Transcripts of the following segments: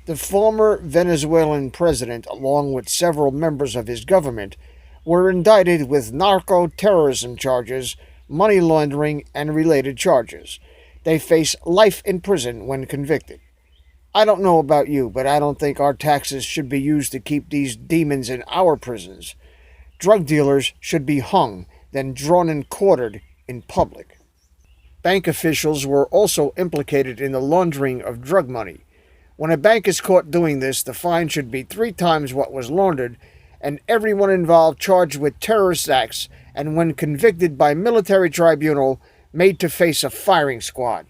The former Venezuelan president, along with several members of his government, were indicted with narco-terrorism charges, money laundering, and related charges. They face life in prison when convicted. I don't know about you, but I don't think our taxes should be used to keep these demons in our prisons. Drug dealers should be hung, then drawn and quartered in public. Bank officials were also implicated in the laundering of drug money. When a bank is caught doing this, the fine should be 3 times what was laundered, and everyone involved charged with terrorist acts and, when convicted by military tribunal, made to face a firing squad.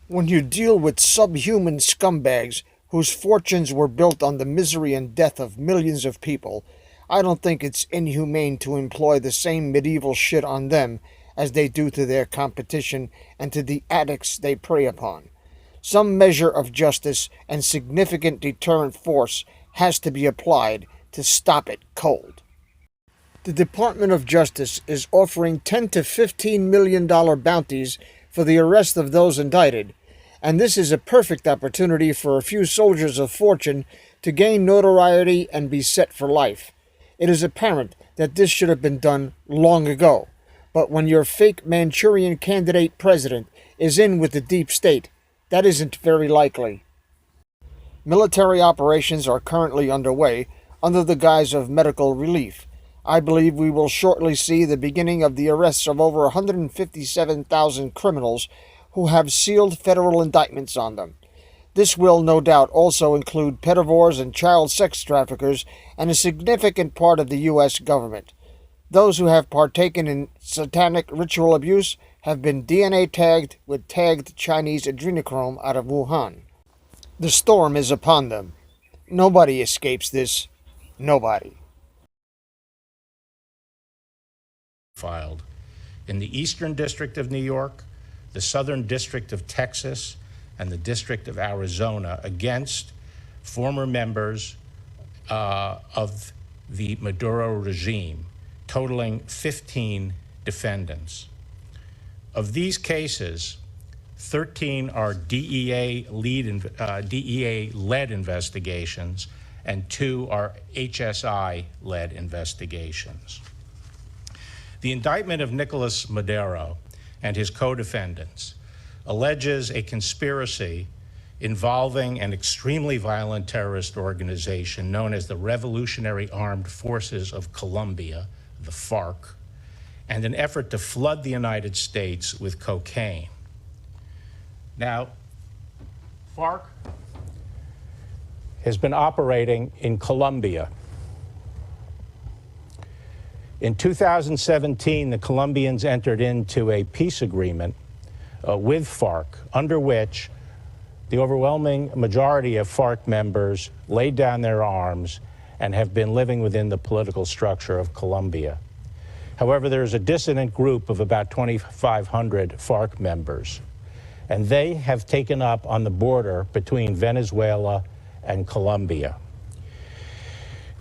When you deal with subhuman scumbags whose fortunes were built on the misery and death of millions of people, I don't think it's inhumane to employ the same medieval shit on them as they do to their competition and to the addicts they prey upon. Some measure of justice and significant deterrent force has to be applied to stop it cold. The Department of Justice is offering $10 to $15 million bounties for the arrest of those indicted, and this is a perfect opportunity for a few soldiers of fortune to gain notoriety and be set for life. It is apparent that this should have been done long ago, but when your fake Manchurian candidate president is in with the deep state, that isn't very likely. Military operations are currently underway under the guise of medical relief. I believe we will shortly see the beginning of the arrests of over 157,000 criminals who have sealed federal indictments on them. This will no doubt also include pedivores and child sex traffickers and a significant part of the U.S. government. Those who have partaken in satanic ritual abuse have been DNA tagged with tagged Chinese adrenochrome out of Wuhan. The storm is upon them. Nobody escapes this. Nobody. Filed in the Eastern District of New York, the Southern District of Texas, and the District of Arizona against former members of the Maduro regime, totaling 15 defendants. Of these cases, 13 are DEA-led investigations, and 2 are HSI-led investigations. The indictment of Nicolas Maduro and his co-defendants alleges a conspiracy involving an extremely violent terrorist organization known as the Revolutionary Armed Forces of Colombia, the FARC, and an effort to flood the United States with cocaine. Now, FARC has been operating in Colombia. In 2017, the Colombians entered into a peace agreement with FARC, under which the overwhelming majority of FARC members laid down their arms and have been living within the political structure of Colombia. However, there is a dissident group of about 2,500 FARC members, and they have taken up on the border between Venezuela and Colombia.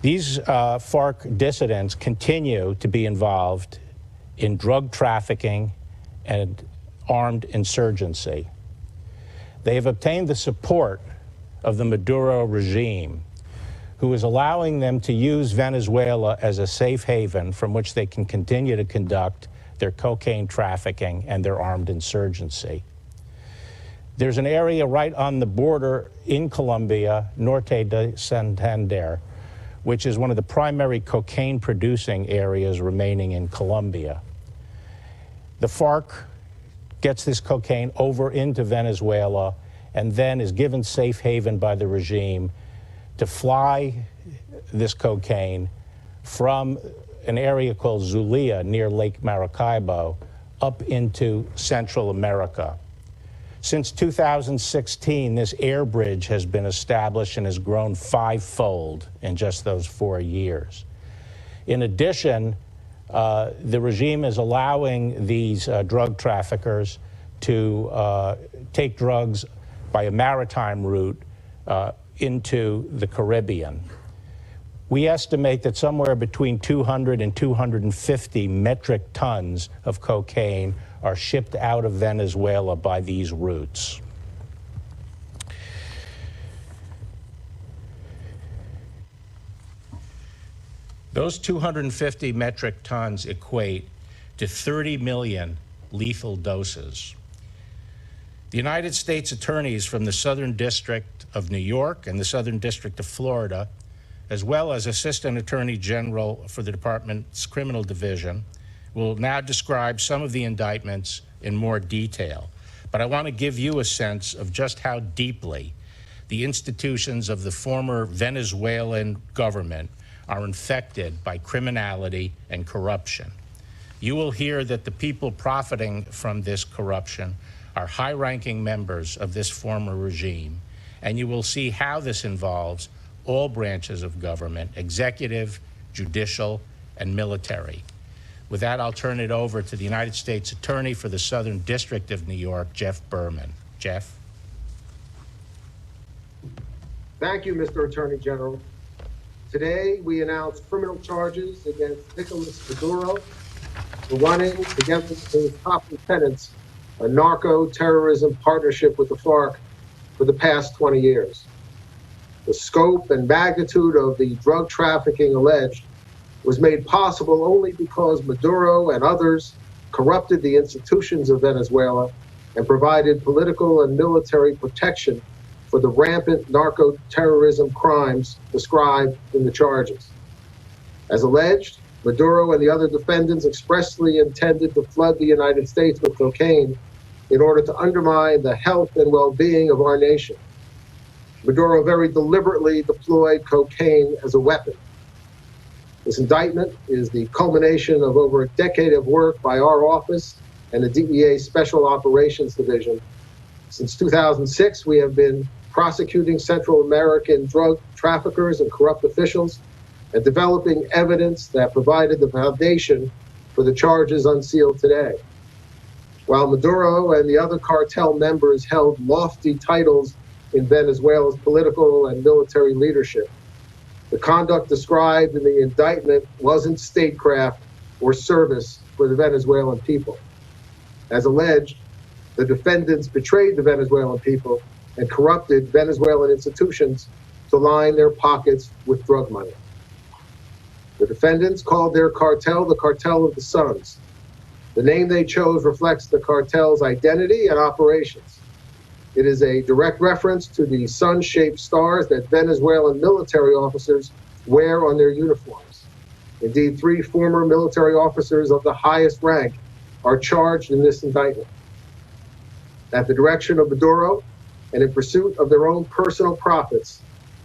These FARC dissidents continue to be involved in drug trafficking and armed insurgency. They have obtained the support of the Maduro regime, who is allowing them to use Venezuela as a safe haven from which they can continue to conduct their cocaine trafficking and their armed insurgency. There's an area right on the border in Colombia, Norte de Santander, which is one of the primary cocaine-producing areas remaining in Colombia. The FARC gets this cocaine over into Venezuela and then is given safe haven by the regime to fly this cocaine from an area called Zulia near Lake Maracaibo up into Central America. Since 2016, this air bridge has been established and has grown 5-fold in just those 4 years. In addition, the regime is allowing these drug traffickers to take drugs by a maritime route into the Caribbean. We estimate that somewhere between 200 and 250 metric tons of cocaine are shipped out of Venezuela by these routes. Those 250 metric tons equate to 30 million lethal doses. The United States attorneys from the Southern District of New York and the Southern District of Florida, as well as Assistant Attorney General for the Department's Criminal Division, will now describe some of the indictments in more detail. But I want to give you a sense of just how deeply the institutions of the former Venezuelan government are infected by criminality and corruption. You will hear that the people profiting from this corruption are high-ranking members of this former regime, and you will see how this involves all branches of government, executive, judicial, and military. With that, I'll turn it over to the United States Attorney for the Southern District of New York, Jeff Berman. Jeff? Thank you, Mr. Attorney General. Today, we announce criminal charges against Nicolas Maduro for running, together with his top lieutenants, a narco-terrorism partnership with the FARC for the past 20 years. The scope and magnitude of the drug trafficking alleged was made possible only because Maduro and others corrupted the institutions of Venezuela and provided political and military protection for the rampant narco-terrorism crimes described in the charges. As alleged, Maduro and the other defendants expressly intended to flood the United States with cocaine in order to undermine the health and well-being of our nation. Maduro very deliberately deployed cocaine as a weapon. This indictment is the culmination of over a decade of work by our office and the DEA Special Operations Division. Since 2006, we have been prosecuting Central American drug traffickers and corrupt officials and developing evidence that provided the foundation for the charges unsealed today. While Maduro and the other cartel members held lofty titles in Venezuela's political and military leadership, the conduct described in the indictment wasn't statecraft or service for the Venezuelan people. As alleged, the defendants betrayed the Venezuelan people and corrupted Venezuelan institutions to line their pockets with drug money. The defendants called their cartel the Cartel of the Suns. The name they chose reflects the cartel's identity and operations. It is a direct reference to the sun-shaped stars that Venezuelan military officers wear on their uniforms. Indeed, 3 former military officers of the highest rank are charged in this indictment. At the direction of Maduro, and in pursuit of their own personal profits,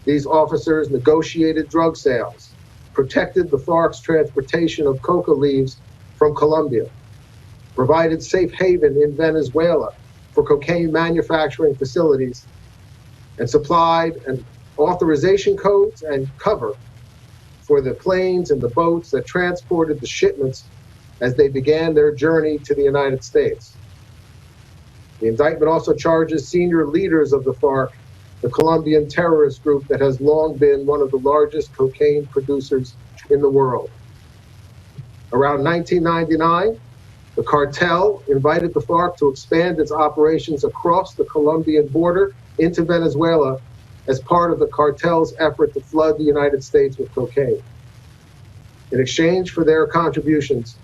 these officers negotiated drug sales, protected the FARC's transportation of coca leaves from Colombia, provided safe haven in Venezuela for cocaine manufacturing facilities, and supplied an authorization codes and cover for the planes and the boats that transported the shipments as they began their journey to the United States. The indictment also charges senior leaders of the FARC, the Colombian terrorist group that has long been one of the largest cocaine producers in the world. Around 1999, the cartel invited the FARC to expand its operations across the Colombian border into Venezuela as part of the cartel's effort to flood the United States with cocaine. In exchange for their contributions,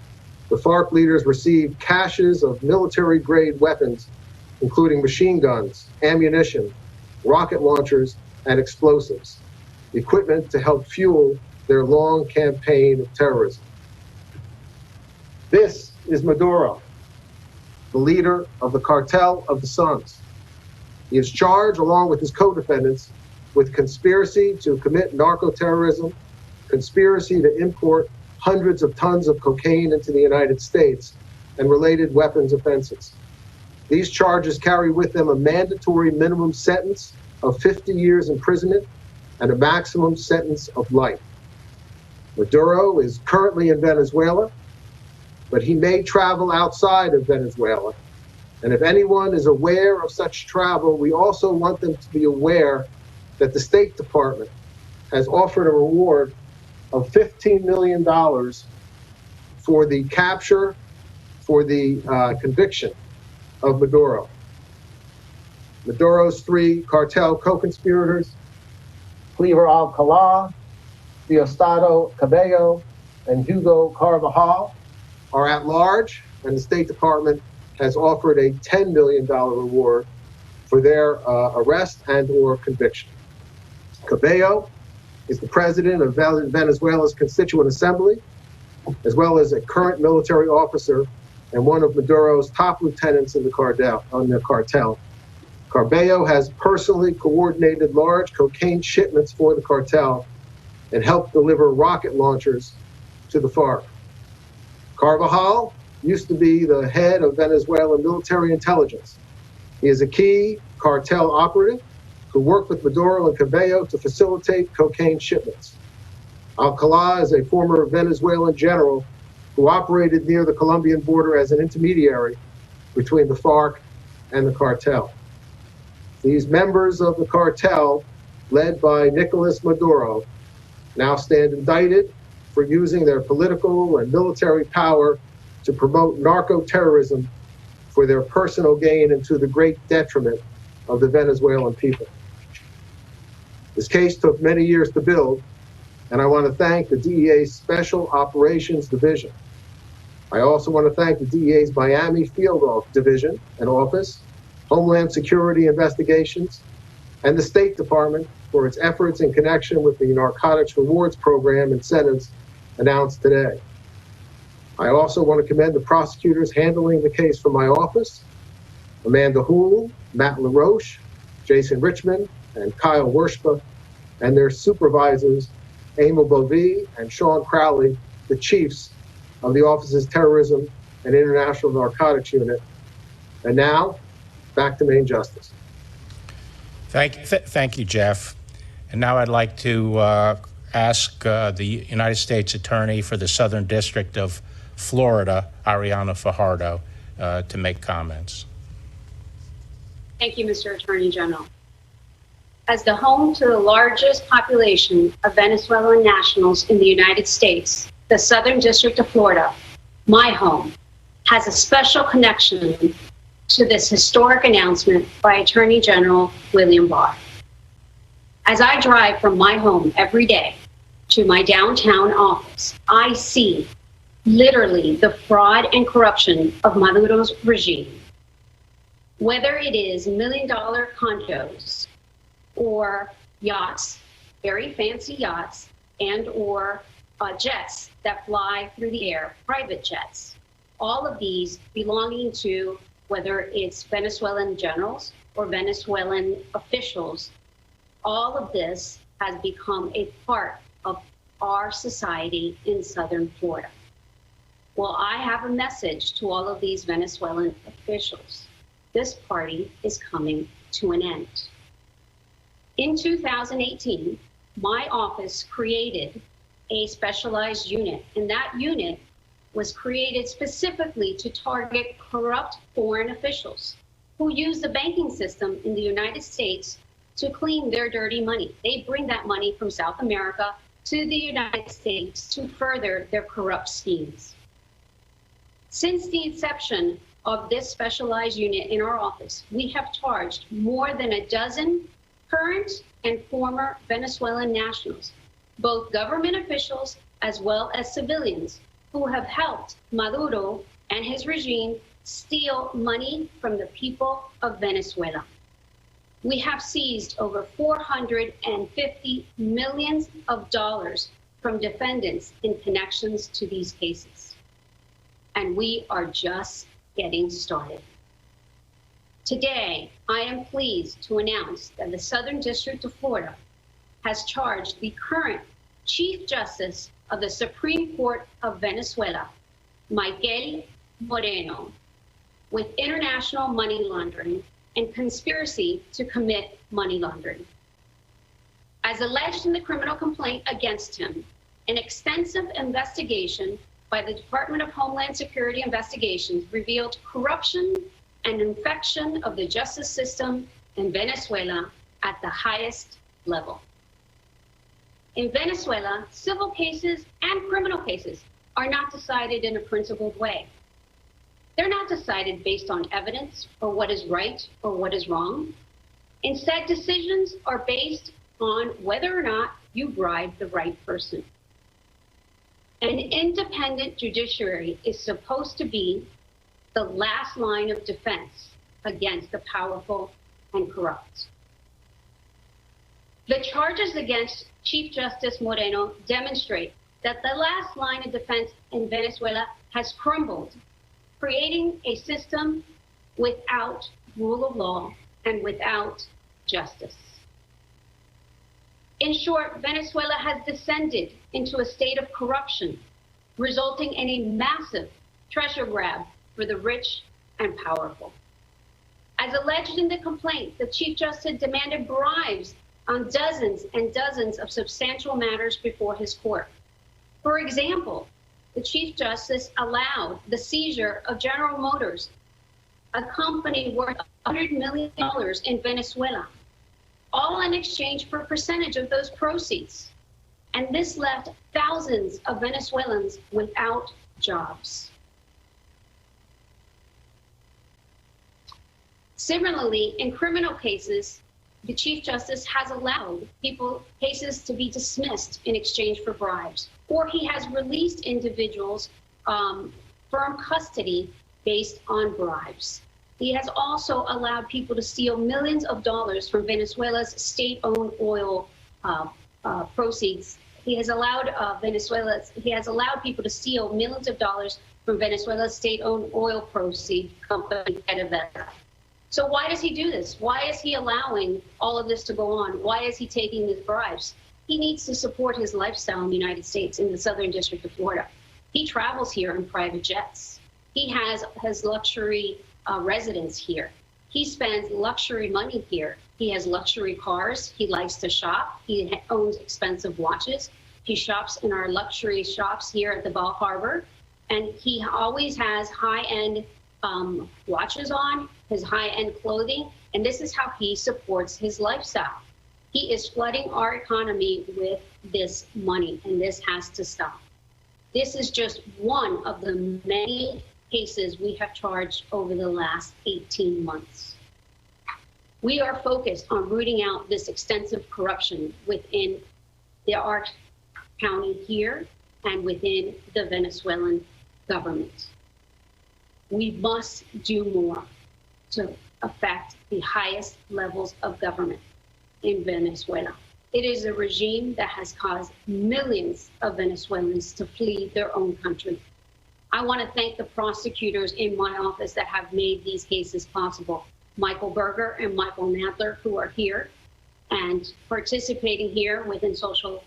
the FARC leaders received caches of military-grade weapons, including machine guns, ammunition, rocket launchers, and explosives, equipment to help fuel their long campaign of terrorism. This is Maduro, the leader of the Cartel of the Suns. He is charged, along with his co-defendants, with conspiracy to commit narco-terrorism, conspiracy to import hundreds of tons of cocaine into the United States, and related weapons offenses. These charges carry with them a mandatory minimum sentence of 50 years imprisonment and a maximum sentence of life. Maduro is currently in Venezuela, but he may travel outside of Venezuela. And if anyone is aware of such travel, we also want them to be aware that the State Department has offered a reward of $15 million for the capture, for the conviction of Maduro. Maduro's 3 cartel co-conspirators, Cleaver Alcala, Diosdado Cabello, and Hugo Carvajal are at large, and the State Department has offered a $10 million reward for their arrest and or conviction. Cabello is the president of Venezuela's Constituent Assembly, as well as a current military officer and one of Maduro's top lieutenants in the cartel. Cabello has personally coordinated large cocaine shipments for the cartel and helped deliver rocket launchers to the FARC. Carvajal used to be the head of Venezuelan military intelligence. He is a key cartel operative who worked with Maduro and Cabello to facilitate cocaine shipments. Alcalá is a former Venezuelan general who operated near the Colombian border as an intermediary between the FARC and the cartel. These members of the cartel, led by Nicolas Maduro, now stand indicted for using their political and military power to promote narco-terrorism for their personal gain and to the great detriment of the Venezuelan people. This case took many years to build, and I want to thank the DEA's Special Operations Division. I also want to thank the DEA's Miami Field Division and Office, Homeland Security Investigations, and the State Department for its efforts in connection with the Narcotics Rewards Program incentives announced today. I also want to commend the prosecutors handling the case from my office, Amanda Houle, Matt LaRoche, Jason Richmond, and Kyle Wershba, and their supervisors, Emil Bovee and Sean Crowley, the chiefs of the office's Terrorism and International Narcotics Unit. And now, back to Main Justice. Thank you, Jeff. And now I'd like to ask the United States Attorney for the Southern District of Florida, Ariana Fajardo, to make comments. Thank you, Mr. Attorney General. As the home to the largest population of Venezuelan nationals in the United States, the Southern District of Florida, my home, has a special connection to this historic announcement by Attorney General William Barr. As I drive from my home every day to my downtown office, I see literally the fraud and corruption of Maduro's regime. Whether it is million-dollar condos or yachts, very fancy yachts, and or jets that fly through the air, private jets, all of these belonging to whether it's Venezuelan generals or Venezuelan officials, all of this has become a part of our society in Southern Florida. Well, I have a message to all of these Venezuelan officials. This party is coming to an end. In 2018, my office created a specialized unit, and that unit was created specifically to target corrupt foreign officials who use the banking system in the United States to clean their dirty money. They bring that money from South America to the United States to further their corrupt schemes. Since the inception of this specialized unit in our office, we have charged more than a dozen current and former Venezuelan nationals, both government officials as well as civilians, who have helped Maduro and his regime steal money from the people of Venezuela. We have seized over $450 million from defendants in connections to these cases. And we are just getting started. Today, I am pleased to announce that the Southern District of Florida has charged the current Chief Justice of the Supreme Court of Venezuela, Michael Moreno, with international money laundering and conspiracy to commit money laundering. As alleged in the criminal complaint against him, an extensive investigation by the Department of Homeland Security Investigations revealed corruption and infection of the justice system in Venezuela at the highest level. In Venezuela, civil cases and criminal cases are not decided in a principled way. They're not decided based on evidence or what is right or what is wrong. Instead, decisions are based on whether or not you bribed the right person. An independent judiciary is supposed to be the last line of defense against the powerful and corrupt. The charges against Chief Justice Moreno demonstrate that the last line of defense in Venezuela has crumbled, creating a system without rule of law and without justice. In short, Venezuela has descended into a state of corruption, resulting in a massive treasure grab for the rich and powerful. As alleged in the complaint, the Chief Justice demanded bribes on dozens and dozens of substantial matters before his court. For example, the Chief Justice allowed the seizure of General Motors, a company worth $100 million in Venezuela, all in exchange for a percentage of those proceeds. And this left thousands of Venezuelans without jobs. Similarly, in criminal cases, the Chief Justice has allowed cases to be dismissed in exchange for bribes, or he has released individuals from custody based on bribes. He has also allowed people to steal millions of dollars from Venezuela's state-owned oil proceeds. He has allowed people to steal millions of dollars from Venezuela's state-owned oil proceeds company, PDVSA. So why does he do this? Why is he allowing all of this to go on? Why is he taking these bribes? He needs to support his lifestyle in the United States, in the Southern District of Florida. He travels here in private jets. He has luxury residence here. He spends luxury money here. He has luxury cars. He likes to shop. He owns expensive watches. He shops in our luxury shops here at the Bal Harbor. And he always has high-end watches on, his high-end clothing. And this is how he supports his lifestyle. He is flooding our economy with this money, and this has to stop. This is just one of the many cases we have charged over the last 18 months. We are focused on rooting out this extensive corruption within our county here and within the Venezuelan government. We must do more to affect the highest levels of government in Venezuela. It is a regime that has caused millions of Venezuelans to flee their own country. I want to thank the prosecutors in my office that have made these cases possible. Michael Berger and Michael Nadler, who are here and participating here within social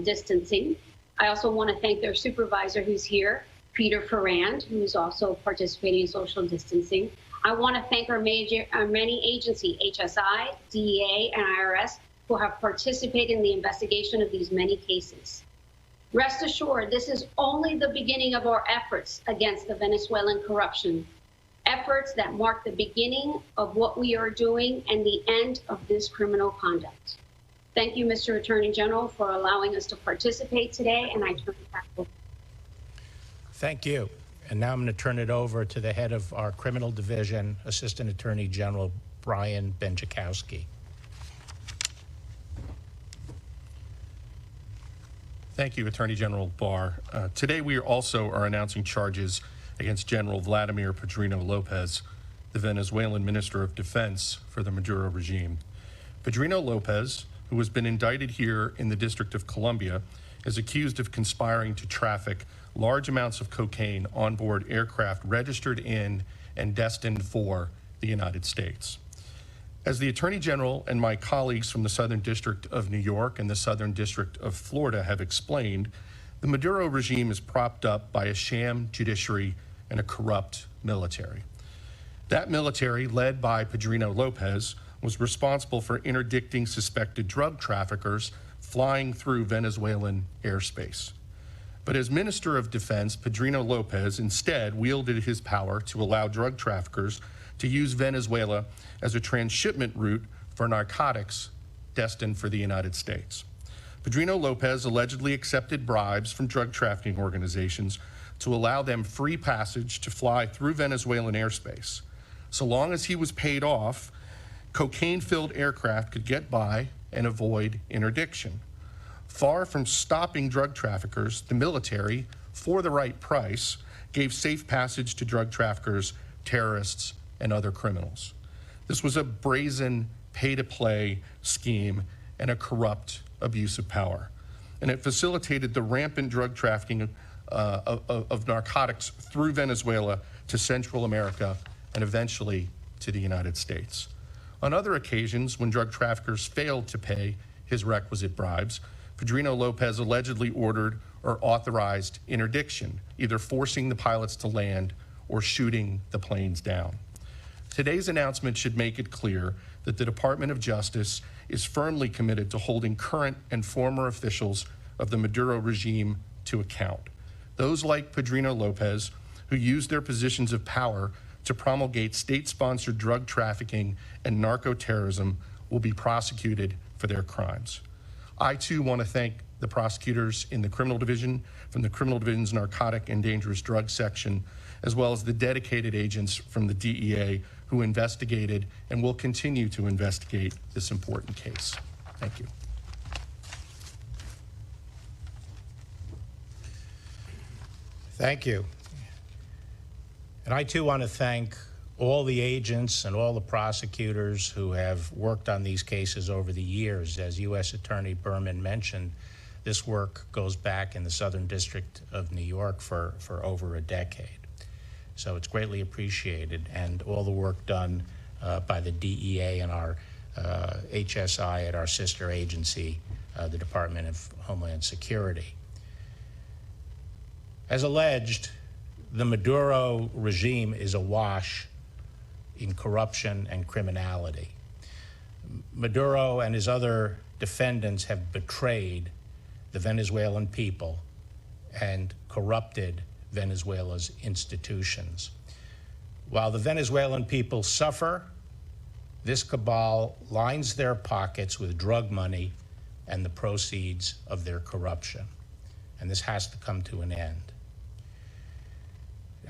distancing. I also want to thank their supervisor who's here, Peter Ferrand, who is also participating in social distancing. I want to thank our many agencies, HSI, DEA, and IRS, who have participated in the investigation of these many cases. Rest assured, this is only the beginning of our efforts against the Venezuelan corruption, efforts that mark the beginning of what we are doing and the end of this criminal conduct. Thank you, Mr. Attorney General, for allowing us to participate today, and I turn it back over. Thank you. And now I'm going to turn it over to the head of our criminal division, Assistant Attorney General Brian Benjakowski. Thank you, Attorney General Barr. Today we also are announcing charges against General Vladimir Padrino Lopez, the Venezuelan Minister of Defense for the Maduro regime. Padrino Lopez, who has been indicted here in the District of Columbia, is accused of conspiring to traffic large amounts of cocaine on board aircraft registered in and destined for the United States. As the Attorney General and my colleagues from the Southern District of New York and the Southern District of Florida have explained, the Maduro regime is propped up by a sham judiciary and a corrupt military. That military, led by Padrino Lopez, was responsible for interdicting suspected drug traffickers flying through Venezuelan airspace. But as Minister of Defense, Padrino Lopez instead wielded his power to allow drug traffickers to use Venezuela as a transshipment route for narcotics destined for the United States. Padrino Lopez allegedly accepted bribes from drug trafficking organizations to allow them free passage to fly through Venezuelan airspace. So long as he was paid off, cocaine-filled aircraft could get by and avoid interdiction. Far from stopping drug traffickers, the military, for the right price, gave safe passage to drug traffickers, terrorists, and other criminals. This was a brazen pay-to-play scheme and a corrupt abuse of power. And it facilitated the rampant drug trafficking of narcotics through Venezuela to Central America and eventually to the United States. On other occasions, when drug traffickers failed to pay his requisite bribes, Padrino Lopez allegedly ordered or authorized interdiction, either forcing the pilots to land or shooting the planes down. Today's announcement should make it clear that the Department of Justice is firmly committed to holding current and former officials of the Maduro regime to account. Those like Padrino Lopez, who used their positions of power to promulgate state-sponsored drug trafficking and narco-terrorism, will be prosecuted for their crimes. I, too, want to thank the prosecutors in the Criminal Division, from the Criminal Division's Narcotic and Dangerous Drugs Section, as well as the dedicated agents from the DEA who investigated and will continue to investigate this important case. Thank you. Thank you. And I too want to thank all the agents and all the prosecutors who have worked on these cases over the years. As U.S. Attorney Berman mentioned, this work goes back in the Southern District of New York for over a decade. So it's greatly appreciated, and all the work done by the DEA and our HSI at our sister agency, the Department of Homeland Security. As alleged, the Maduro regime is awash in corruption and criminality. Maduro and his other defendants have betrayed the Venezuelan people and corrupted Venezuela's institutions. While the Venezuelan people suffer, this cabal lines their pockets with drug money and the proceeds of their corruption. And this has to come to an end.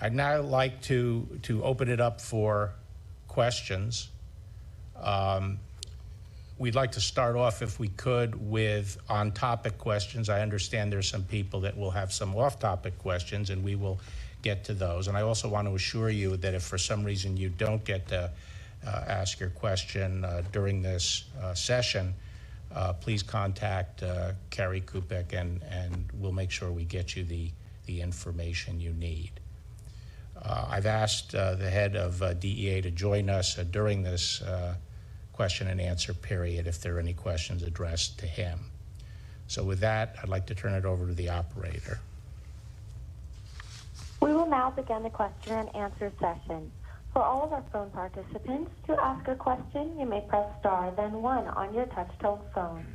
I'd now like to open it up for questions. We'd like to start off, if we could, with on-topic questions. I understand there's some people that will have some off-topic questions, and we will get to those. And I also want to assure you that if for some reason you don't get to ask your question during this session, please contact Carrie Kupek, and we'll make sure we get you the information you need. I've asked the head of DEA to join us during this question and answer period if there are any questions addressed to him. So with that, I'd like to turn it over to the operator. We will now begin the question and answer session. For all of our phone participants, to ask a question, you may press star then 1 on your touch-tone phone.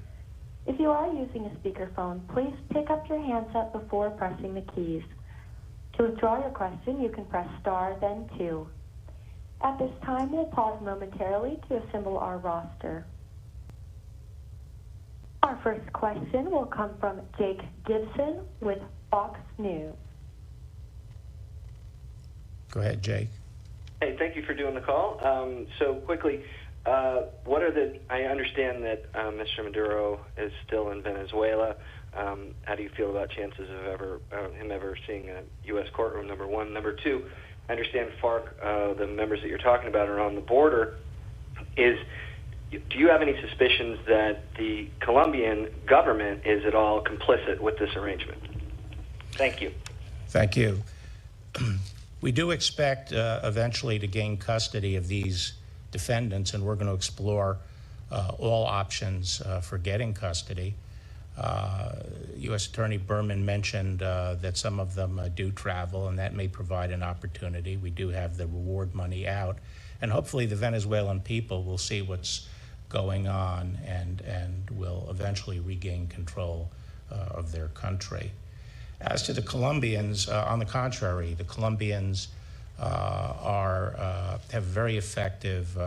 If you are using a speakerphone, please pick up your handset before pressing the keys. To withdraw your question, you can press star then 2. At this time, we'll pause momentarily to assemble our roster. Our first question will come from Jake Gibson with Fox News. Go ahead, Jake. Hey, thank you for doing the call. So quickly, what are the? I understand that Mr. Maduro is still in Venezuela. How do you feel about chances of him ever seeing a U.S. courtroom? Number one. Number two, I understand FARC, the members that you're talking about, are on the border. Do you have any suspicions that the Colombian government is at all complicit with this arrangement? Thank you. Thank you. We do expect eventually to gain custody of these defendants, and we're going to explore all options for getting custody. U.S. Attorney Berman mentioned that some of them do travel, and that may provide an opportunity. We do have the reward money out, and hopefully the Venezuelan people will see what's going on and will eventually regain control of their country. As to the Colombians, on the contrary, the Colombians have very effective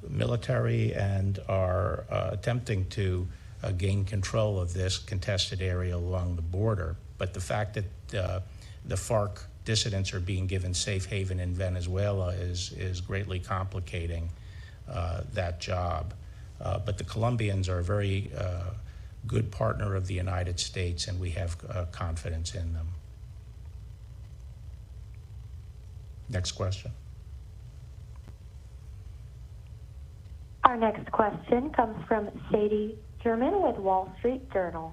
military and are attempting to gain control of this contested area along the border. But the fact that the FARC dissidents are being given safe haven in Venezuela is greatly complicating that job. But the Colombians are very good partner of the United States, and we have confidence in them. Next question. Our next question comes from Sadie German with Wall Street Journal.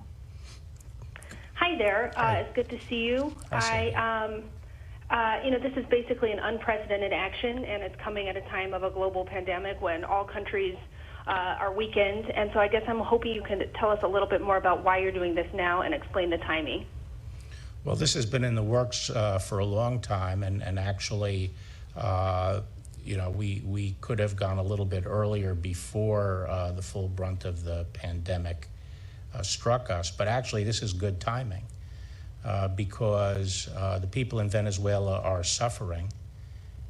Hi there. Hi. It's good to see you. Hi, Sadie. This is basically an unprecedented action, and it's coming at a time of a global pandemic when all countries are weakened. And so I guess I'm hoping you can tell us a little bit more about why you're doing this now and explain the timing. Well, this has been in the works for a long time, and actually, we could have gone a little bit earlier before the full brunt of the pandemic struck us. But actually, this is good timing because the people in Venezuela are suffering,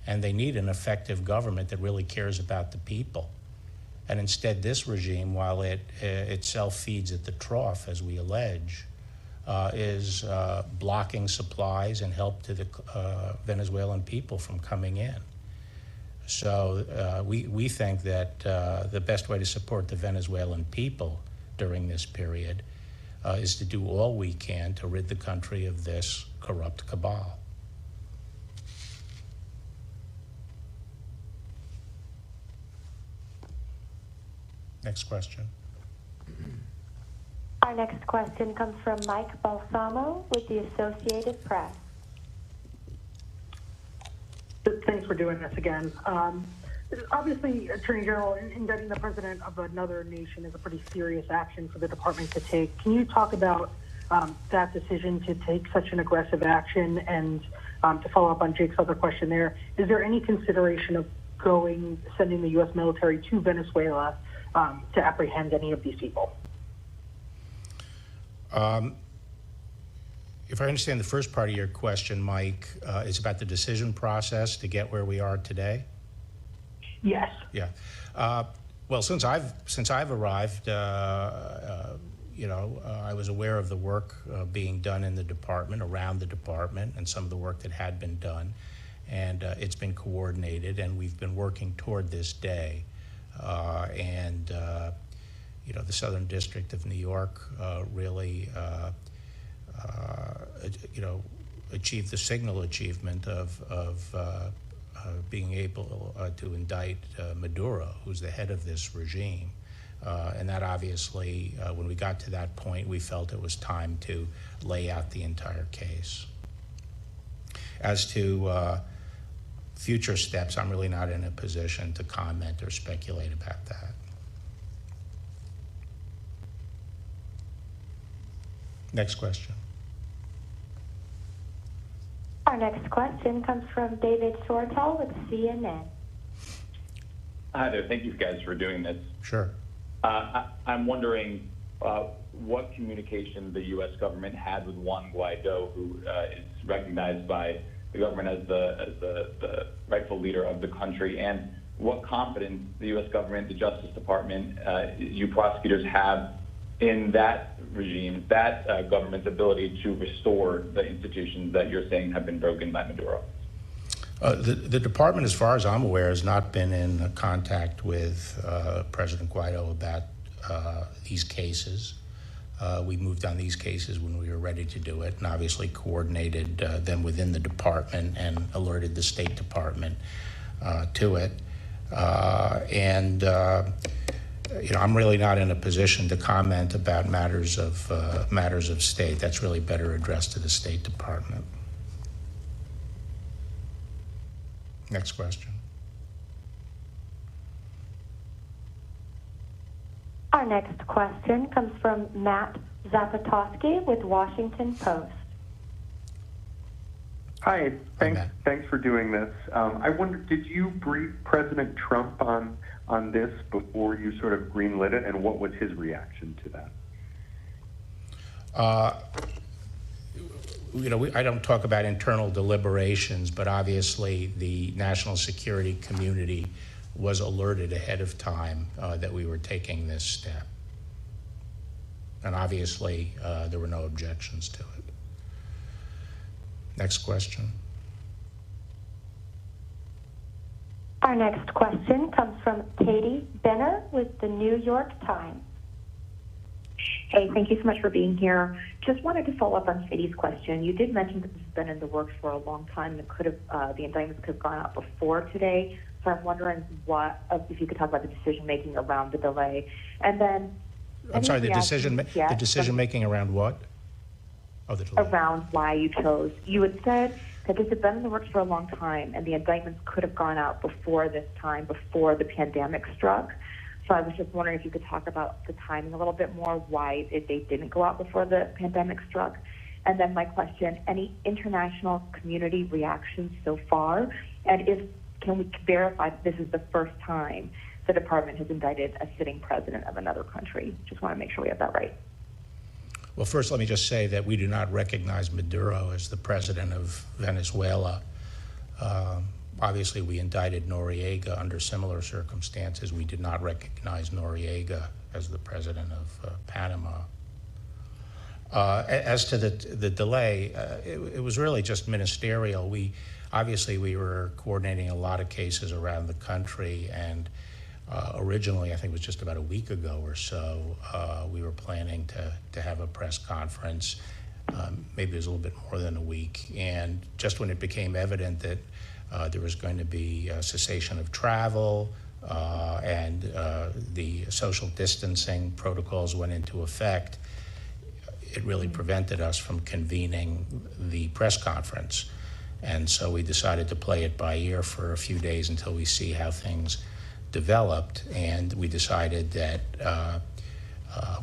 and they need an effective government that really cares about the people. And instead, this regime, while it itself feeds at the trough, as we allege, is blocking supplies and help to the Venezuelan people from coming in. So we think that the best way to support the Venezuelan people during this period is to do all we can to rid the country of this corrupt cabal. Next question. Our next question comes from Mike Balsamo with the Associated Press. Thanks for doing this again. Obviously, Attorney General, indicting the president of another nation is a pretty serious action for the department to take. Can you talk about that decision to take such an aggressive action? And to follow up on Jake's other question there, is there any consideration of sending the U.S. military to Venezuela to apprehend any of these people? If I understand the first part of your question, Mike, it's about the decision process to get where we are today? Yes. Yeah. Well, since I've arrived, I was aware of the work being done in the department, around the department, and some of the work that had been done, and it's been coordinated, and we've been working toward this day. The Southern District of New York really, achieved the signal achievement of being able to indict Maduro, who's the head of this regime. And that obviously, when we got to that point, we felt it was time to lay out the entire case. As to future steps, I'm really not in a position to comment or speculate about that. Next question. Our next question comes from David Shortell with CNN. Hi there. Thank you guys for doing this. Sure. I'm wondering what communication the U.S. government had with Juan Guaido, who is recognized by the government as the rightful leader of the country, and what confidence the U.S. government, the Justice Department, you prosecutors have in that regime, that government's ability to restore the institutions that you're saying have been broken by Maduro. The department, as far as I'm aware, has not been in contact with President Guaido about these cases. We moved on these cases when we were ready to do it, and obviously coordinated them within the department and alerted the State Department to it. I'm really not in a position to comment about matters of state. That's really better addressed to the State Department. Next question. Our next question comes from Matt Zapotosky with Washington Post. Hi, thanks for doing this. I wonder, did you brief President Trump on this before you sort of greenlit it, and what was his reaction to that? I don't talk about internal deliberations, but obviously the national security community was alerted ahead of time that we were taking this step. And obviously there were no objections to it. Next question. Our next question comes from Katie Benner with the New York Times. Hey, thank you so much for being here. Just wanted to follow up on Sadie's question. You did mention that this has been in the works for a long time and the indictments could have gone out before today. So I'm wondering if you could talk about the decision making around the delay. And then, I'm sorry, the decision making around what? Oh, the delay. Around why you chose. You had said that this had been in the works for a long time and the indictments could have gone out before this time, before the pandemic struck. So I was just wondering if you could talk about the timing a little bit more, why they didn't go out before the pandemic struck. And then my question, any international community reactions so far? And can we verify that this is the first time the department has indicted a sitting president of another country? Just want to make sure we have that right. Well, first, let me just say that we do not recognize Maduro as the president of Venezuela. Obviously, we indicted Noriega under similar circumstances. We did not recognize Noriega as the president of Panama. As to the delay, it was really just ministerial. Obviously, we were coordinating a lot of cases around the country, and originally, I think it was just about a week ago or so, we were planning to have a press conference. Maybe it was a little bit more than a week. And just when it became evident that there was going to be a cessation of travel and the social distancing protocols went into effect, it really prevented us from convening the press conference. And so we decided to play it by ear for a few days until we see how things developed. And we decided that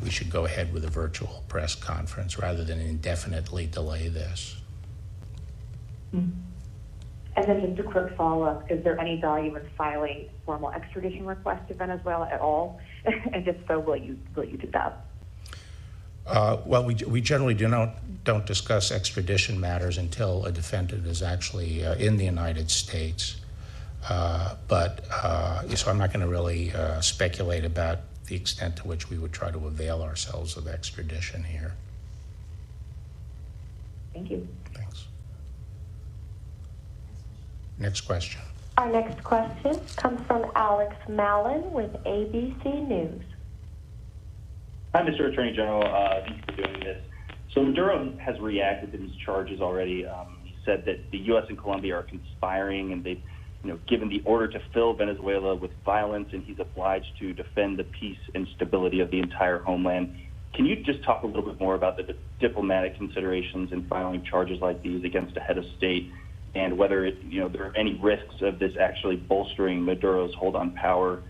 we should go ahead with a virtual press conference rather than indefinitely delay this. Mm-hmm. And then just a quick follow-up, is there any value in filing formal extradition requests to Venezuela at all? And if so, will you do that? Well, we generally don't discuss extradition matters until a defendant is actually in the United States. So I'm not going to really speculate about the extent to which we would try to avail ourselves of extradition here. Thank you. Thanks. Next question. Our next question comes from Alex Mallon with ABC News. Hi, Mr. Attorney General. Thank you for doing this. So Maduro has reacted to these charges already. He said that the U.S. and Colombia are conspiring, and they've given the order to fill Venezuela with violence, and he's obliged to defend the peace and stability of the entire homeland. Can you just talk a little bit more about the diplomatic considerations in filing charges like these against a head of state, and whether there are any risks of this actually bolstering Maduro's hold on power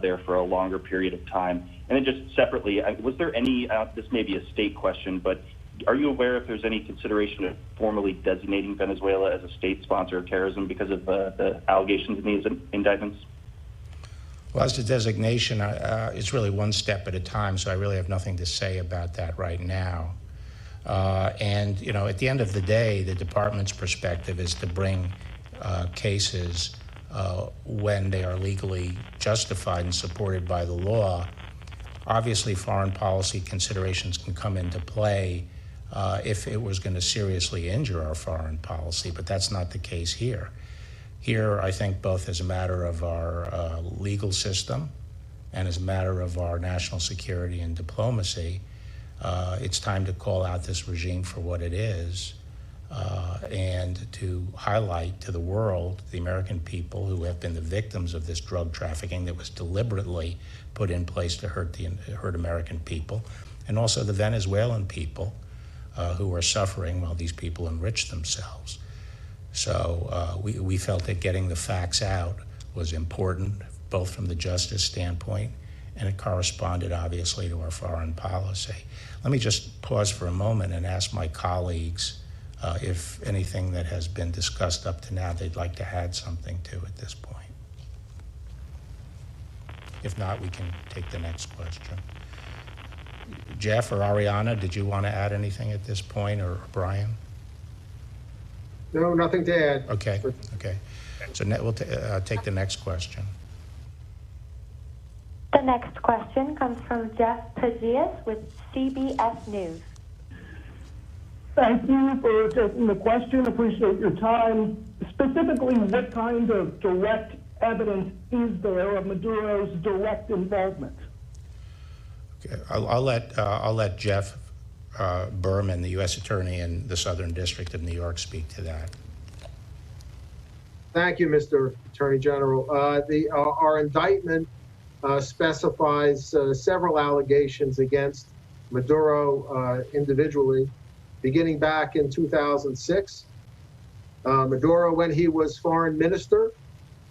there for a longer period of time? And then just separately, was there any, this may be a state question, but are you aware if there's any consideration of formally designating Venezuela as a state sponsor of terrorism because of the allegations in these indictments? Well, as to designation, it's really one step at a time, so I really have nothing to say about that right now. And at the end of the day, the department's perspective is to bring cases when they are legally justified and supported by the law. Obviously, foreign policy considerations can come into play if it was going to seriously injure our foreign policy, but that's not the case here. Here, I think both as a matter of our legal system and as a matter of our national security and diplomacy, it's time to call out this regime for what it is and to highlight to the world, the American people who have been the victims of this drug trafficking that was deliberately put in place to hurt American people, and also the Venezuelan people who are suffering while these people enrich themselves. So we felt that getting the facts out was important, both from the justice standpoint, and it corresponded obviously to our foreign policy. Let me just pause for a moment and ask my colleagues if anything that has been discussed up to now they'd like to add something to at this point. If not, we can take the next question. Jeff or Ariana, did you want to add anything at this point, or Brian? No, nothing to add. Okay. So we'll take the next question. The next question comes from Jeff Pagias with CBS News. Thank you for taking the question. Appreciate your time. Specifically, what kind of direct evidence is there of Maduro's direct involvement? I'll let Jeff Berman, the U.S. Attorney in the Southern District of New York, speak to that. Thank you, Mr. Attorney General. Our indictment specifies several allegations against Maduro individually, beginning back in 2006. Maduro, when he was foreign minister,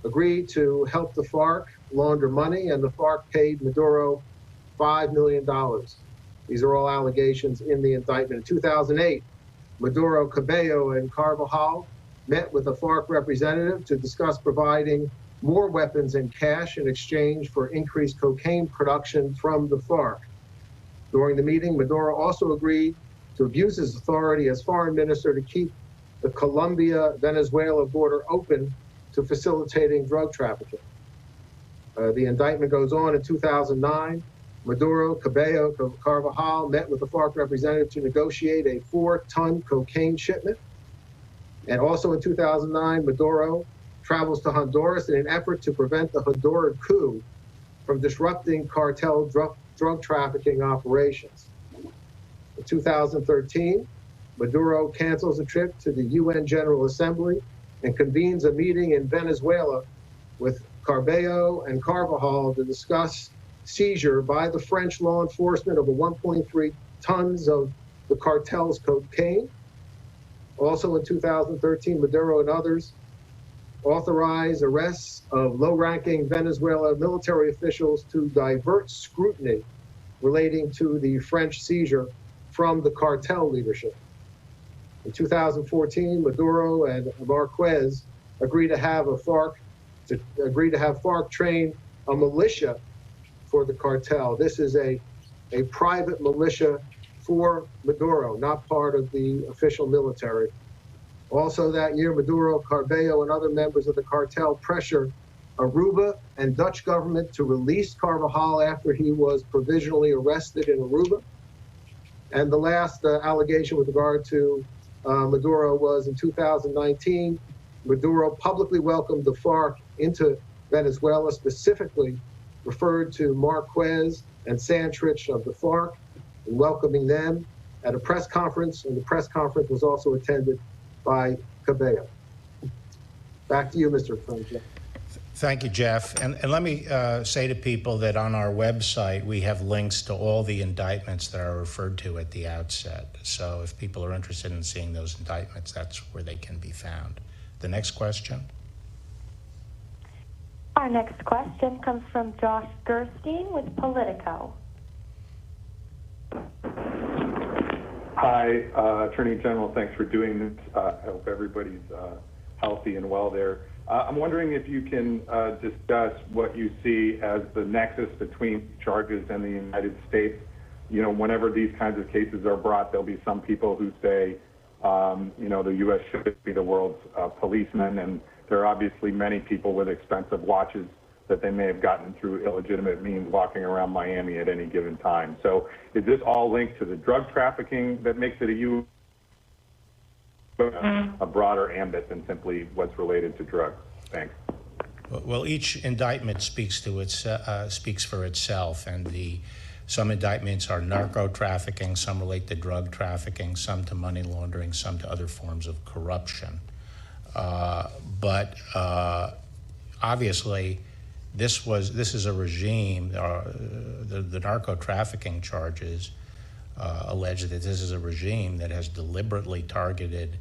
agreed to help the FARC launder money, and the FARC paid Maduro $5 million. These are all allegations in the indictment. In 2008, Maduro, Cabello, and Carvajal met with a FARC representative to discuss providing more weapons and cash in exchange for increased cocaine production from the FARC. During the meeting, Maduro also agreed to abuse his authority as foreign minister to keep the Colombia-Venezuela border open to facilitating drug trafficking. The indictment goes on. In 2009, Maduro, Cabello, Carvajal met with the FARC representative to negotiate a 4-ton cocaine shipment. And also in 2009, Maduro travels to Honduras in an effort to prevent the Honduran coup from disrupting cartel drug trafficking operations. In 2013, Maduro cancels a trip to the UN General Assembly and convenes a meeting in Venezuela with Cabello and Carvajal to discuss seizure by the French law enforcement of 1.3 tons of the cartel's cocaine. Also in 2013, Maduro and others authorized arrests of low-ranking Venezuela military officials to divert scrutiny relating to the French seizure from the cartel leadership. In 2014, Maduro and Marquez agreed to have FARC train a militia for the cartel. This is a private militia for Maduro, not part of the official military. Also that year, Maduro, Cabello, and other members of the cartel pressured Aruba and Dutch government to release Carvajal after he was provisionally arrested in Aruba. And the last allegation with regard to Maduro was in 2019, Maduro publicly welcomed the FARC into Venezuela, specifically referred to Marquez and Santrich of the FARC, and welcoming them at a press conference, and the press conference was also attended by Cabello. Back to you, Mr. Attorney General. Thank you, Jeff. And let me say to people that on our website, we have links to all the indictments that are referred to at the outset. So if people are interested in seeing those indictments, that's where they can be found. The next question. Our next question comes from Josh Gerstein with Politico. Hi, Attorney General. Thanks for doing this. I hope everybody's healthy and well there. I'm wondering if you can discuss what you see as the nexus between charges and the United States. You know, whenever these kinds of cases are brought, there'll be some people who say, you know, the U.S. should be the world's policeman, and there are obviously many people with expensive watches that they may have gotten through illegitimate means walking around Miami at any given time. So is this all linked to the drug trafficking that makes it a broader ambit than simply what's related to drugs? Thanks. Well, each indictment speaks for itself, and some indictments are narco-trafficking, some relate to drug trafficking, some to money laundering, some to other forms of corruption. But obviously, this is a regime. The narco-trafficking charges allege that this is a regime that has deliberately targeted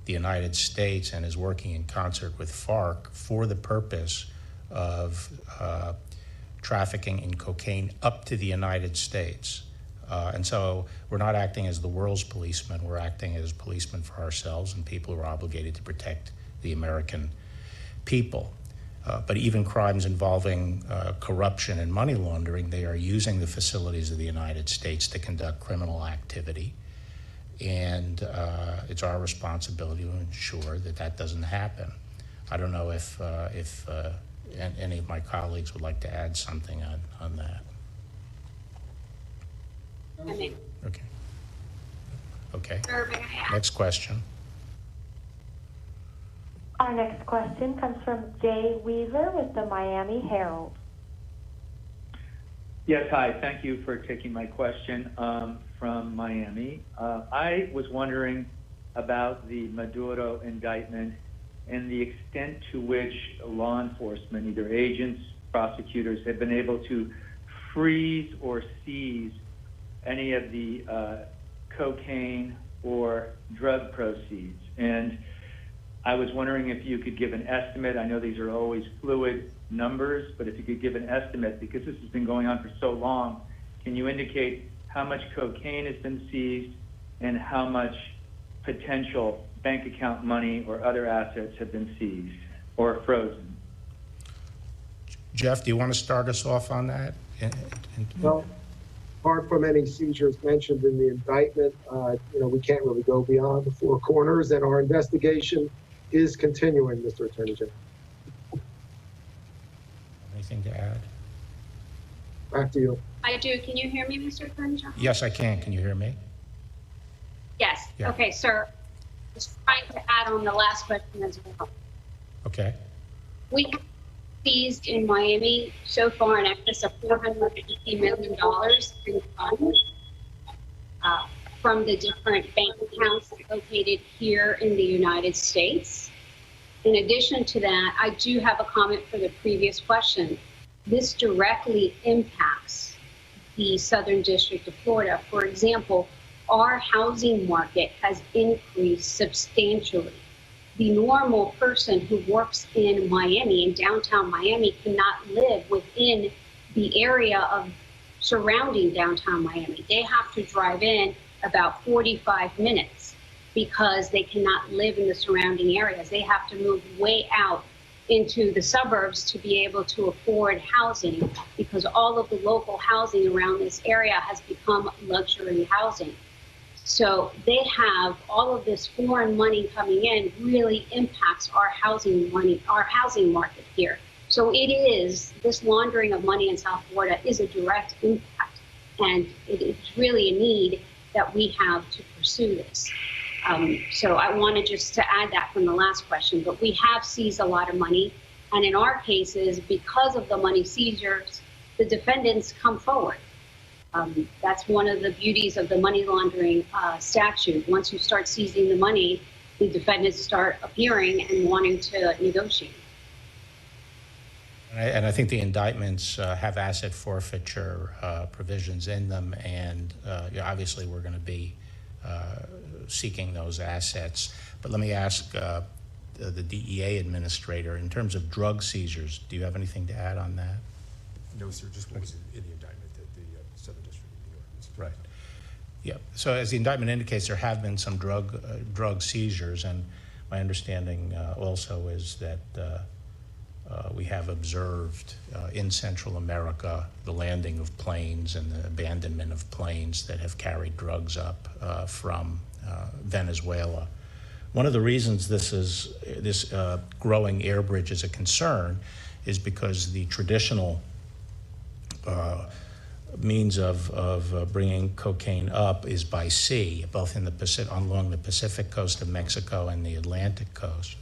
the United States and is working in concert with FARC for the purpose of trafficking in cocaine up to the United States. And so we're not acting as the world's policemen, we're acting as policemen for ourselves and people who are obligated to protect the American people. But even crimes involving corruption and money laundering, they are using the facilities of the United States to conduct criminal activity. And it's our responsibility to ensure that that doesn't happen. I don't know if any of my colleagues would like to add something on that. Okay. Okay. Next question. Our next question comes from Jay Weaver with the Miami Herald. Yes, hi. Thank you for taking my question from Miami. I was wondering about the Maduro indictment and the extent to which law enforcement, either agents, prosecutors, have been able to freeze or seize any of the cocaine or drug proceeds. And I was wondering if you could give an estimate. I know these are always fluid numbers, but if you could give an estimate, because this has been going on for so long, can you indicate how much cocaine has been seized and how much potential bank account money or other assets have been seized or frozen? Jeff, do you want to start us off on that? Well, apart from any seizures mentioned in the indictment, we can't really go beyond the four corners, and our investigation is continuing, Mr. Attorney General. Anything to add? Back to you. I do. Can you hear me, Mr. Attorney General? Yes, I can. Can you hear me? Yes. Yeah. Okay, sir. Just trying to add on the last question as well. Okay. We have seized in Miami so far in excess of $450 million in funds from the different bank accounts located here in the United States. In addition to that, I do have a comment for the previous question. This directly impacts the Southern District of Florida. For example, our housing market has increased substantially. The normal person who works in Miami, in downtown Miami, cannot live within the area of surrounding downtown Miami. They have to drive in about 45 minutes because they cannot live in the surrounding areas. They have to move way out into the suburbs to be able to afford housing, because all of the local housing around this area has become luxury housing. So they have all of this foreign money coming in really impacts our housing market here. So it is, this laundering of money in South Florida is a direct impact, and it's really a need that we have to pursue this. So I wanted just to add that from the last question, but we have seized a lot of money. And in our cases, because of the money seizures, the defendants come forward. That's one of the beauties of the money laundering statute. Once you start seizing the money, the defendants start appearing and wanting to negotiate. And I think the indictments have asset forfeiture provisions in them, and obviously we're going to be seeking those assets. But let me ask the DEA administrator, in terms of drug seizures, do you have anything to add on that? No, sir, just what was in the indictment that the Southern District of New York is. Right. Yeah. So as the indictment indicates, there have been some drug seizures, and my understanding also is that we have observed in Central America the landing of planes and the abandonment of planes that have carried drugs up from Venezuela. One of the reasons this growing air bridge is a concern is because the traditional means of bringing cocaine up is by sea, both in the along the Pacific coast of Mexico and the Atlantic coast.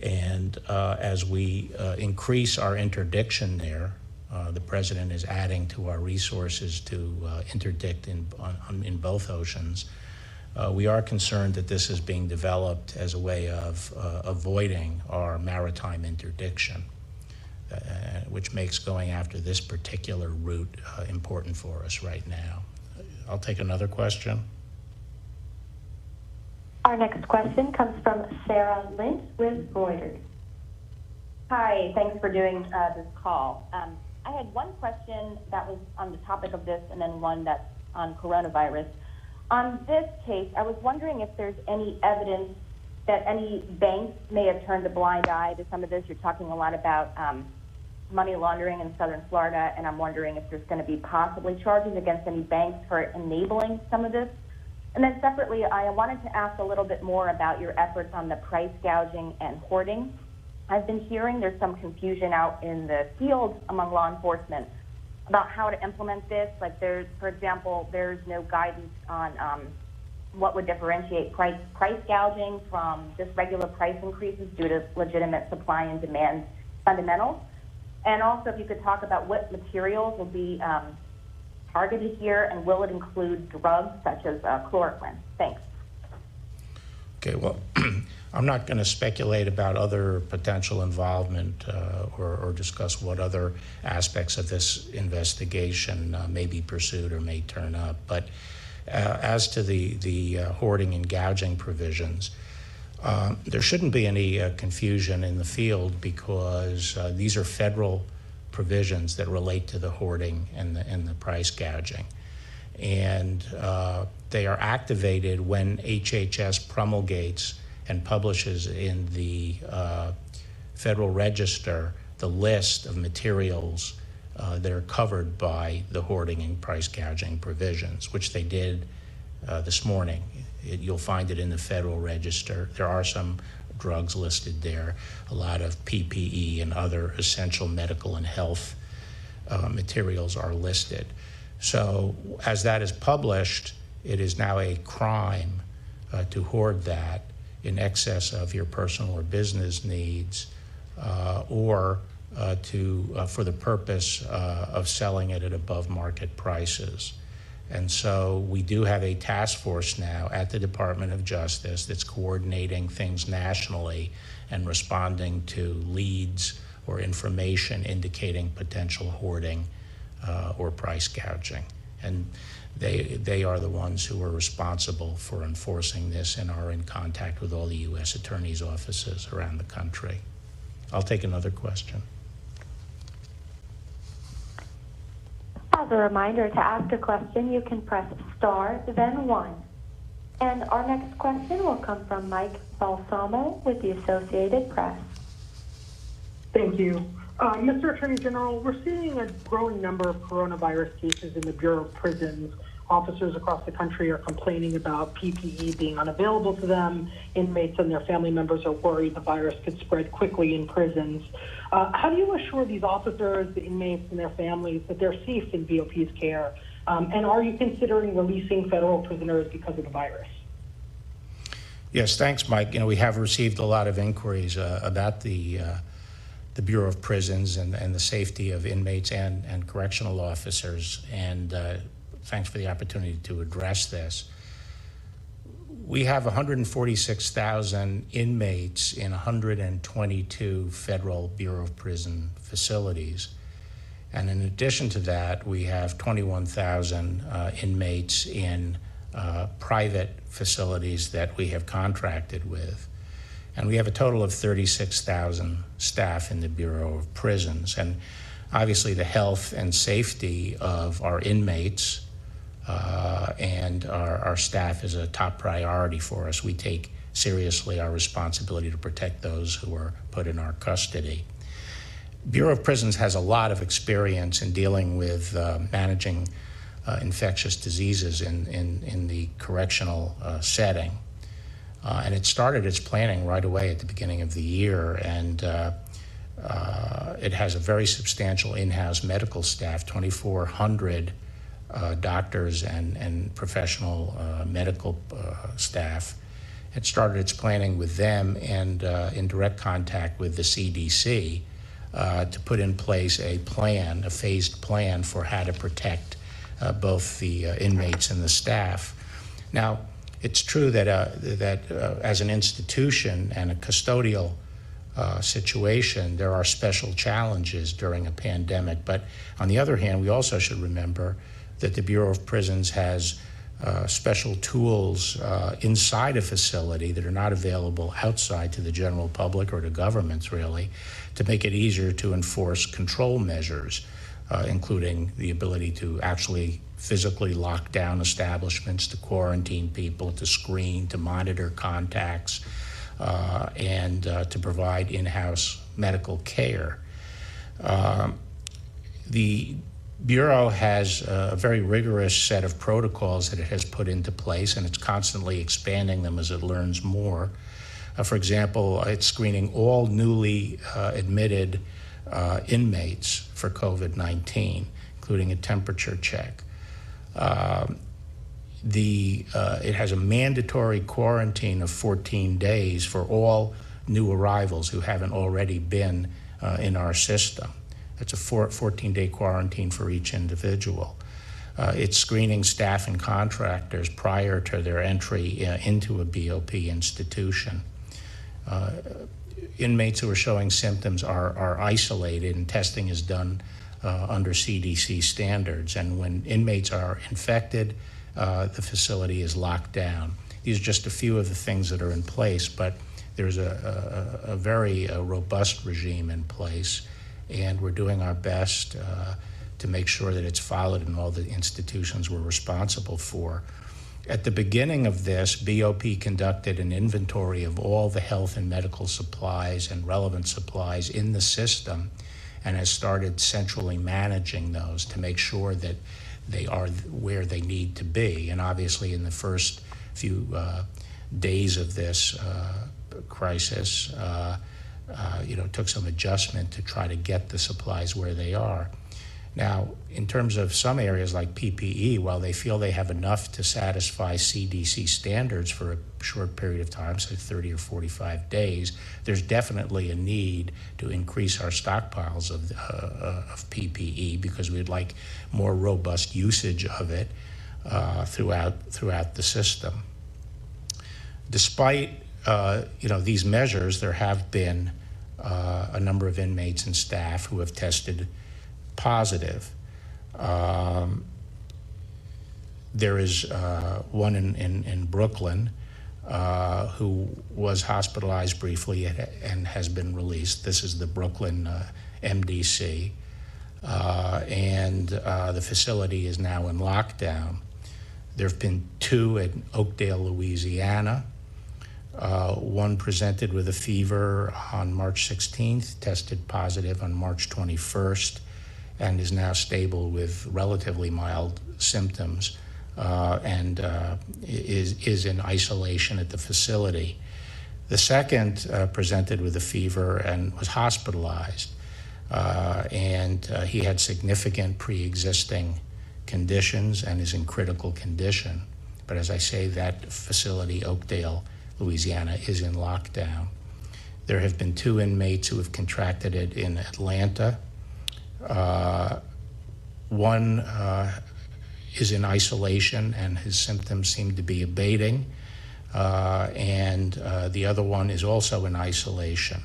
And as we increase our interdiction there, the president is adding to our resources to interdict in both oceans. We are concerned that this is being developed as a way of avoiding our maritime interdiction, which makes going after this particular route important for us right now. I'll take another question. Our next question comes from Sarah Lynch with Reuters. Hi, thanks for doing this call. I had one question that was on the topic of this and then one that's on coronavirus. On this case, I was wondering if there's any evidence that any banks may have turned a blind eye to some of this. You're talking a lot about money laundering in southern Florida, and I'm wondering if there's going to be possibly charges against any banks for enabling some of this. And then separately, I wanted to ask a little bit more about your efforts on the price gouging and hoarding. I've been hearing there's some confusion out in the field among law enforcement about how to implement this. Like for example, there's no guidance on what would differentiate price gouging from just regular price increases due to legitimate supply and demand fundamentals. And also, if you could talk about what materials will be targeted here, and will it include drugs such as chloroquine? Thanks. Okay, well, I'm not going to speculate about other potential involvement or discuss what other aspects of this investigation may be pursued or may turn up. But as to the hoarding and gouging provisions, there shouldn't be any confusion in the field, because these are federal provisions that relate to the hoarding and the price gouging. And they are activated when HHS promulgates and publishes in the Federal Register the list of materials that are covered by the hoarding and price gouging provisions, which they did this morning. You'll find it in the Federal Register. There are some drugs listed there, a lot of PPE and other essential medical and health materials are listed. So as that is published, it is now a crime to hoard that in excess of your personal or business needs, or for the purpose of selling it at above market prices. And so we do have a task force now at the Department of Justice that's coordinating things nationally and responding to leads or information indicating potential hoarding or price gouging. And they are the ones who are responsible for enforcing this and are in contact with all the U.S. attorneys' offices around the country. I'll take another question. As a reminder, to ask a question, you can press star, then 1. And our next question will come from Mike Balsamo with the Associated Press. Thank you. Mr. Attorney General, we're seeing a growing number of coronavirus cases in the Bureau of Prisons. Officers across the country are complaining about PPE being unavailable to them. Inmates and their family members are worried the virus could spread quickly in prisons. How do you assure these officers, the inmates, and their families that they're safe in BOP's care? And are you considering releasing federal prisoners because of the virus? Yes, thanks, Mike. We have received a lot of inquiries about the Bureau of Prisons and the safety of inmates and correctional officers, and thanks for the opportunity to address this. We have 146,000 inmates in 122 federal Bureau of Prison facilities. And in addition to that, we have 21,000 inmates in private facilities that we have contracted with. And we have a total of 36,000 staff in the Bureau of Prisons. And obviously the health and safety of our inmates and our staff is a top priority for us. We take seriously our responsibility to protect those who are put in our custody. Bureau of Prisons has a lot of experience in dealing with managing infectious diseases in the correctional setting. And it started its planning right away at the beginning of the year, and it has a very substantial in-house medical staff, 2,400 doctors and professional medical staff. It started its planning with them and in direct contact with the CDC to put in place a plan, a phased plan for how to protect both the inmates and the staff. Now, it's true that as an institution and a custodial situation, there are special challenges during a pandemic. But on the other hand, we also should remember that the Bureau of Prisons has special tools inside a facility that are not available outside to the general public or to governments, really, to make it easier to enforce control measures, including the ability to actually physically lock down establishments, to quarantine people, to screen, to monitor contacts, and to provide in-house medical care. The Bureau has a very rigorous set of protocols that it has put into place, and it's constantly expanding them as it learns more. For example, it's screening all newly admitted inmates for COVID-19, including a temperature check. It has a mandatory quarantine of 14 days for all new arrivals who haven't already been in our system. It's a 14-day quarantine for each individual. It's screening staff and contractors prior to their entry into a BOP institution. Inmates who are showing symptoms are isolated, and testing is done under CDC standards. And when inmates are infected, the facility is locked down. These are just a few of the things that are in place, but there's a very robust regime in place, and we're doing our best to make sure that it's followed in all the institutions we're responsible for. At the beginning of this, BOP conducted an inventory of all the health and medical supplies and relevant supplies in the system, and has started centrally managing those to make sure that they are where they need to be. And obviously in the first few days of this crisis, it took some adjustment to try to get the supplies where they are. Now, in terms of some areas like PPE, while they feel they have enough to satisfy CDC standards for a short period of time, so 30 or 45 days, there's definitely a need to increase our stockpiles of PPE because we'd like more robust usage of it throughout the system. Despite these measures, there have been a number of inmates and staff who have tested positive. There is one in Brooklyn who was hospitalized briefly and has been released. This is the Brooklyn MDC. And the facility is now in lockdown. There have been 2 in Oakdale, Louisiana. One presented with a fever on March 16th, tested positive on March 21st, and is now stable with relatively mild symptoms and is in isolation at the facility. The second presented with a fever and was hospitalized, and he had significant pre-existing conditions and is in critical condition. But as I say, that facility, Oakdale, Louisiana, is in lockdown. There have been 2 inmates who have contracted it in Atlanta. One is in isolation and his symptoms seem to be abating, and the other one is also in isolation,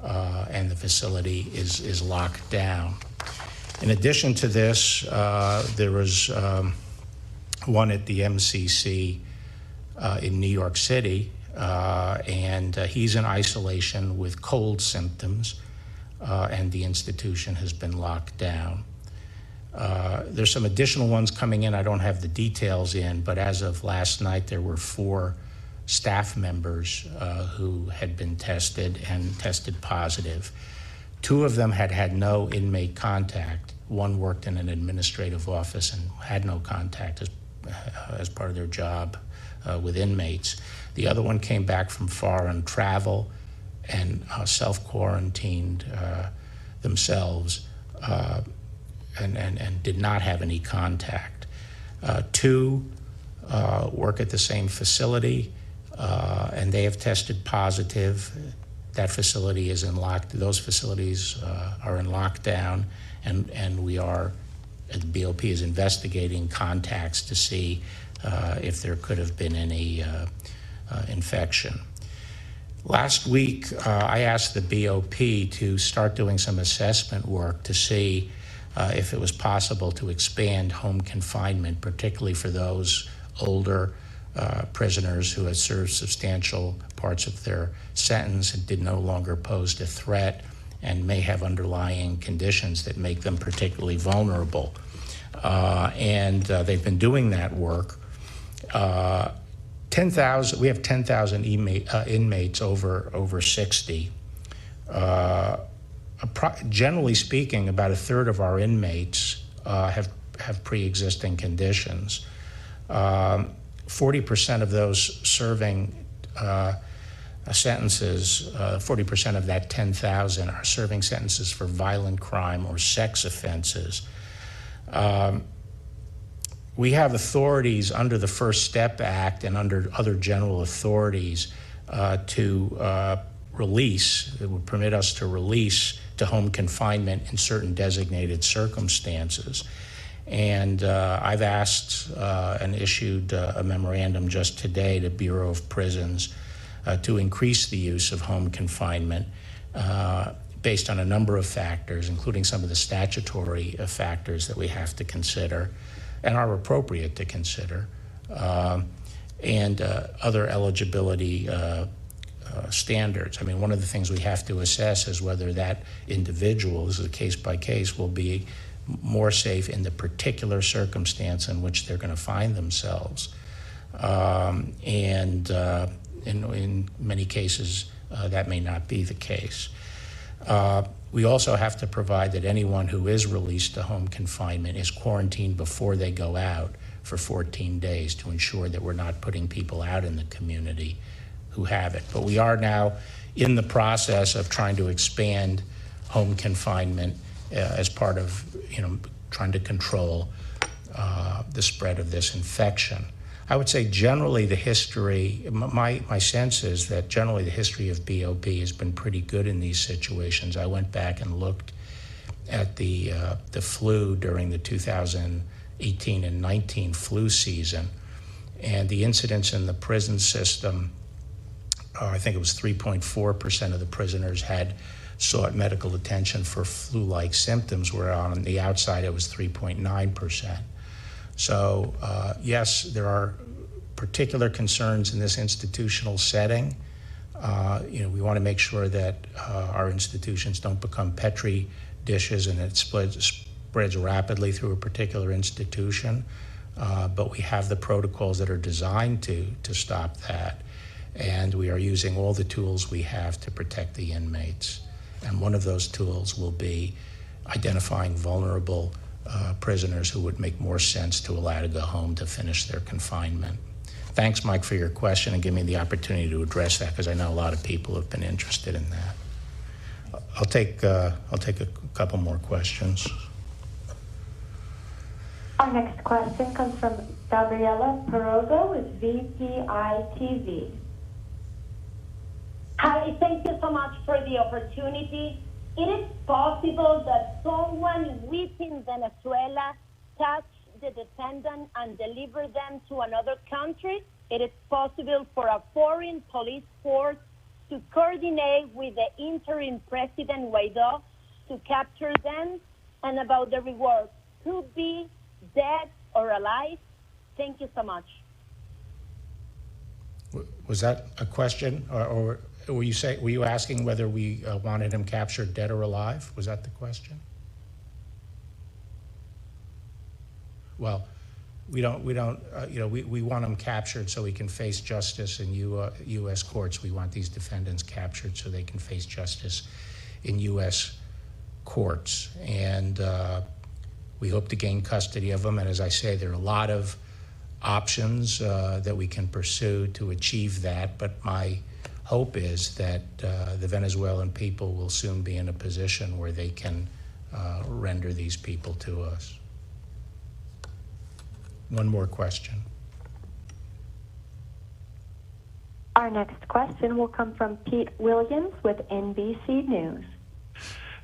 and the facility is locked down. In addition to this, there was one at the MCC in New York City, and he's in isolation with cold symptoms, and the institution has been locked down. There's some additional ones coming in. I don't have the details in, but as of last night, there were 4 staff members who had been tested and tested positive. 2 of them had no inmate contact. One worked in an administrative office and had no contact as part of their job with inmates. The other one came back from foreign travel and self-quarantined themselves and did not have any contact. 2 work at the same facility, and they have tested positive. That facility is in those facilities are in lockdown, and we are, the BOP is investigating contacts to see if there could have been any infection. Last week, I asked the BOP to start doing some assessment work to see if it was possible to expand home confinement, particularly for those older prisoners who had served substantial parts of their sentence and did no longer pose a threat and may have underlying conditions that make them particularly vulnerable. And they've been doing that work. 10,000. We have 10,000 inmates over 60. Generally speaking, about a third of our inmates have pre-existing conditions. 40% of those serving sentences, 40% of that 10,000 are serving sentences for violent crime or sex offenses. We have authorities under the First Step Act and under other general authorities to release, it would permit us to release to home confinement in certain designated circumstances. And I've asked and issued a memorandum just today to Bureau of Prisons to increase the use of home confinement based on a number of factors, including some of the statutory factors that we have to consider and are appropriate to consider, and other eligibility standards. I mean, one of the things we have to assess is whether that individual, this is a case by case, will be more safe in the particular circumstance in which they're going to find themselves. In many cases, that may not be the case. We also have to provide that anyone who is released to home confinement is quarantined before they go out for 14 days to ensure that we're not putting people out in the community who have it. But we are now in the process of trying to expand home confinement as part of, trying to control the spread of this infection. I would say generally the history, my sense is that generally the history of BOP has been pretty good in these situations. I went back and looked at the flu during the 2018 and 19 flu season, and the incidence in the prison system, I think it was 3.4% of the prisoners had sought medical attention for flu-like symptoms, where on the outside it was 3.9%. So yes, there are particular concerns in this institutional setting. We want to make sure that our institutions don't become petri dishes and it spreads rapidly through a particular institution. But we have the protocols that are designed to stop that. And we are using all the tools we have to protect the inmates. And one of those tools will be identifying vulnerable prisoners who would make more sense to allow to go home to finish their confinement. Thanks, Mike, for your question and giving me the opportunity to address that, because I know a lot of people have been interested in that. I'll take a couple more questions. Our next question comes from Gabriela Perozo with VPI TV. Hi, thank you so much for the opportunity. It is possible that someone within Venezuela touched the defendant and delivered them to another country. It is possible for a foreign police force to coordinate with the interim President Guaido to capture them, and about the reward, to be dead or alive. Thank you so much. Was that a question, or were you asking whether we wanted him captured dead or alive? Was that the question? Well, we want him captured so he can face justice in U.S. courts. We want these defendants captured so they can face justice in U.S. courts. And we hope to gain custody of them. And as I say, there are a lot of options that we can pursue to achieve that. But my hope is that the Venezuelan people will soon be in a position where they can render these people to us. One more question. Our next question will come from Pete Williams with NBC News.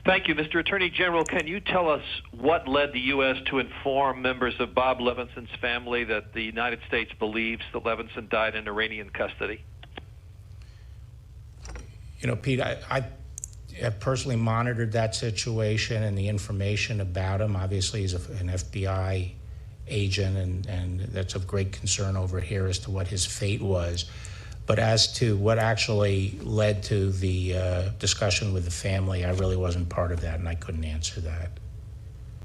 Thank you, Mr. Attorney General. Can you tell us what led the U.S. to inform members of Bob Levinson's family that the United States believes that Levinson died in Iranian custody? Pete, I have personally monitored that situation and the information about him. Obviously, he's an FBI agent, and that's of great concern over here as to what his fate was. But as to what actually led to the discussion with the family, I really wasn't part of that, and I couldn't answer that.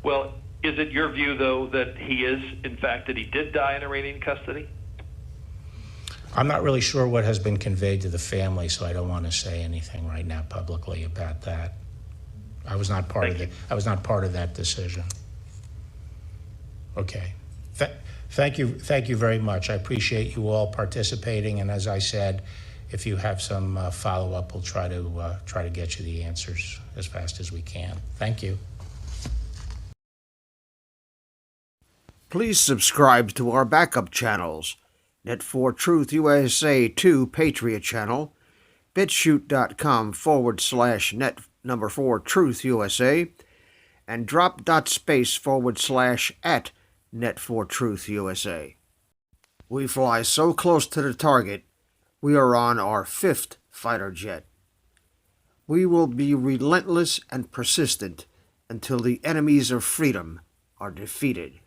Well, is it your view, though, that he is, in fact, that he did die in Iranian custody? I'm not really sure what has been conveyed to the family, so I don't want to say anything right now publicly about that. I was not part of that decision. Okay. Thank you very much. I appreciate you all participating, and as I said, if you have some follow-up, we'll try to get you the answers as fast as we can. Thank you. Please subscribe to our backup channels: Net4Truth USA 2 Patriot channel, BitChute.com/net @Net4TruthUSA and drop.space /@Net4TruthUSA. We fly so close to the target, we are on our 5th fighter jet. We will be relentless and persistent until the enemies of freedom are defeated.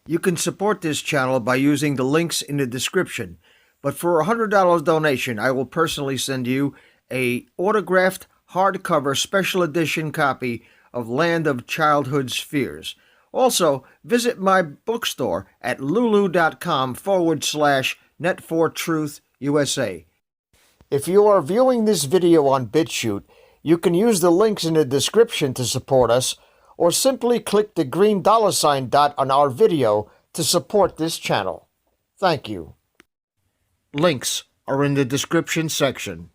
You can support this channel by using the links in the description, but for a $100 donation, I will personally send you a autographed hardcover special edition copy of Land of Childhood's Fears. Also, visit my bookstore at lulu.com/Net4TruthUSA. If you are viewing this video on BitChute, you can use the links in the description to support us, or simply click the green $ dot on our video to support this channel. Thank you. Links are in the description section.